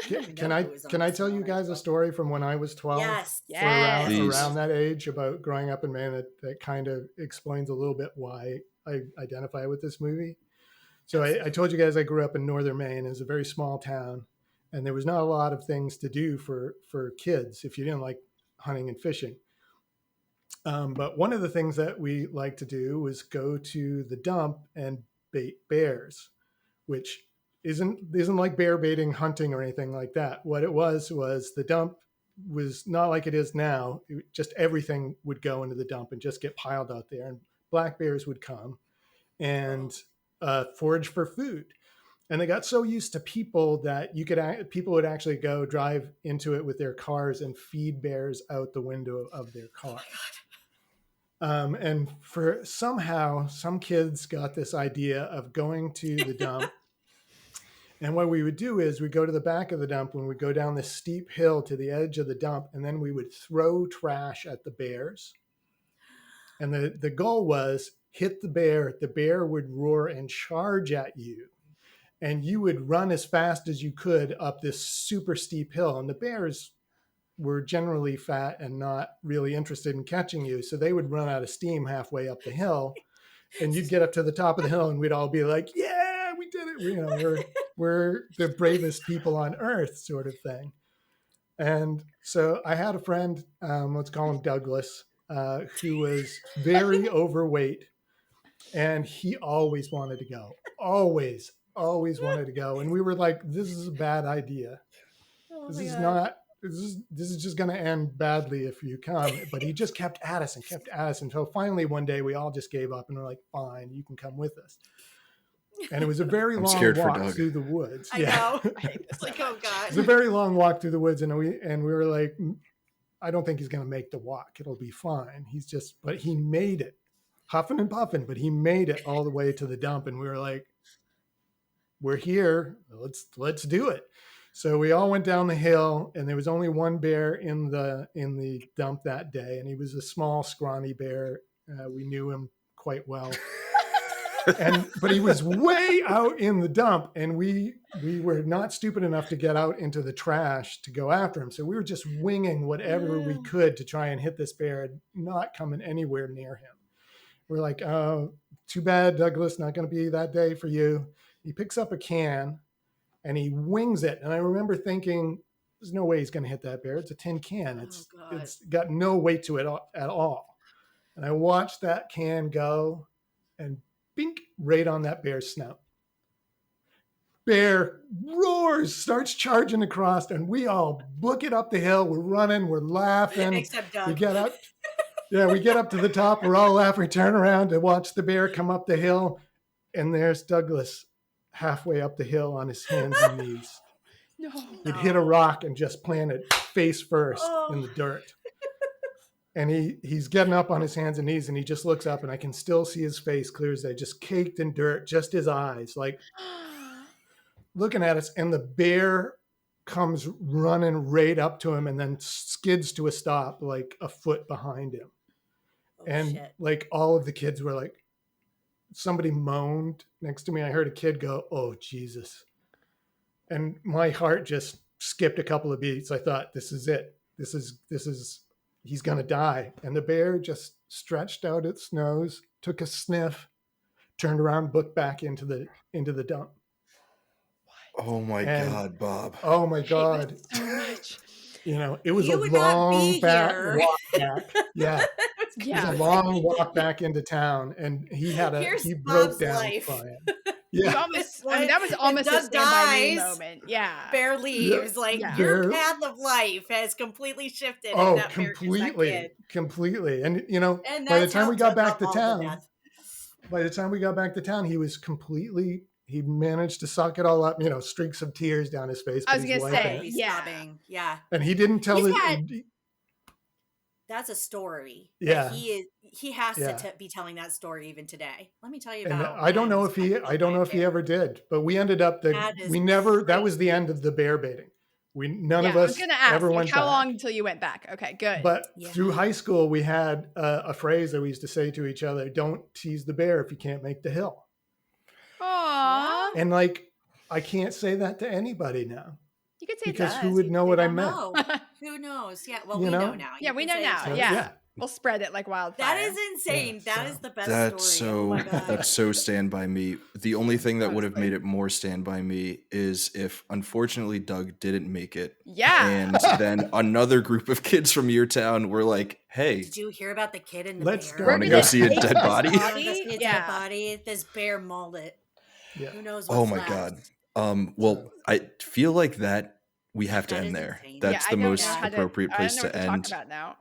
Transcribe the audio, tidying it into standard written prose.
Lord. Can I tell you guys a story from when I was 12? Yes. Or around, Please. around that age about growing up in Maine that kind of explains a little bit why I identify with this movie. So I told you guys I grew up in northern Maine. It was a very small town, and there was not a lot of things to do for kids if you didn't like hunting and fishing. But one of the things that we liked to do was go to the dump and bait bears, which isn't like bear baiting, hunting, or anything like that. What it was the dump was not like it is now. Just everything would go into the dump and just get piled out there, and black bears would come and forage for food. And they got so used to people that people would actually go drive into it with their cars and feed bears out the window of their car. And for somehow some kids got this idea of going to the dump. And what we would do is we'd go to the back of the dump when we go down this steep hill to the edge of the dump, and then we would throw trash at the bears. And the goal was hit the bear would roar and charge at you. And you would run as fast as you could up this super steep hill. And the bears were generally fat and not really interested in catching you. So they would run out of steam halfway up the hill. And you'd get up to the top of the hill and we'd all be like, yeah, we did it. We're the bravest people on earth, sort of thing. And so I had a friend, let's call him Douglas, who was very overweight. And he always wanted to go. Always wanted to go. And we were like, this is a bad idea. This is just going to end badly if you come. But he just kept at us until finally one day we all just gave up and were like, fine, you can come with us. And it was a very long walk through the woods. I know. It's like, oh God. It was a very long walk through the woods. And we were like, I don't think he's going to make the walk. It'll be fine. But he made it, huffing and puffing, but he made it all the way to the dump. And we were like, we're here. Let's do it. So we all went down the hill, and there was only one bear in the dump that day, and he was a small, scrawny bear. We knew him quite well, but he was way out in the dump, and we were not stupid enough to get out into the trash to go after him. So we were just winging whatever we could to try and hit this bear, not coming anywhere near him. We're like, oh, too bad, Douglas, not going to be that day for you. He picks up a can and he wings it. And I remember thinking, there's no way he's going to hit that bear. It's a tin can. It's got no weight to it at all. And I watched that can go and bink right on that bear's snout. Bear roars, starts charging across, and we all book it up the hill. We're running, we're laughing. Except Doug. We get up. Yeah, we get up to the top. We're all laughing. We turn around to watch the bear come up the hill. And there's Douglas halfway up the hill on his hands and knees. No. He'd hit a rock and just planted face first in the dirt. And he's getting up on his hands and knees, and he just looks up, and I can still see his face clear as day, just caked in dirt, just his eyes, like looking at us. And the bear comes running right up to him and then skids to a stop like a foot behind him. Shit. Like all of the kids were like, somebody moaned next to me. I heard a kid go, oh, Jesus. And my heart just skipped a couple of beats. I thought, this is it. This is, he's going to die. And the bear just stretched out its nose, took a sniff, turned around, booked back into the dump. Oh my God, Bob. Oh my God. So much. It was a long walk back. Yeah. It was a long walk back into town, and he broke down crying. Yeah. That was almost a Stand By Me moment. Yeah. Bear leaves. Your path of life has completely shifted. Oh, completely. And, by the time we got back to town, he was completely, he managed to suck it all up, streaks of tears down his face. I was going to say, yeah. And he didn't tell that's a story. Yeah. He has to be telling that story even today. Let me tell you about. I don't know if he ever did, but we ended up that was the end of the bear baiting. None of us ever went back. How long until you went back? Okay, good. But through high school, we had a phrase that we used to say to each other: "Don't tease the bear if you can't make the hill." Aww. And I can't say that to anybody now You could say because Doug. who would know We what I don't meant? know. Who knows? Yeah, well, You we know know? now. Yeah, You we can know say it now. to So, us. Yeah. We'll spread it like wildfire. That is insane. Yeah, That so- is the best That's story. Oh my so god. that's so Stand By Me. The only thing that would have Honestly. made it more Stand By Me is if unfortunately Doug didn't make it. Yeah. And then another group of kids from your town were like, hey, Did you hear about the kid in the Let's bear? go. wanna We're go gonna see a take dead this body? You wanna go see a dead Yeah. body? This bear mauled it. Yeah. Who knows Oh what's my left? God. Well, I feel like that we have to That end is there. insane. That's I the don't know most how appropriate I don't place know what to to talk end. about now.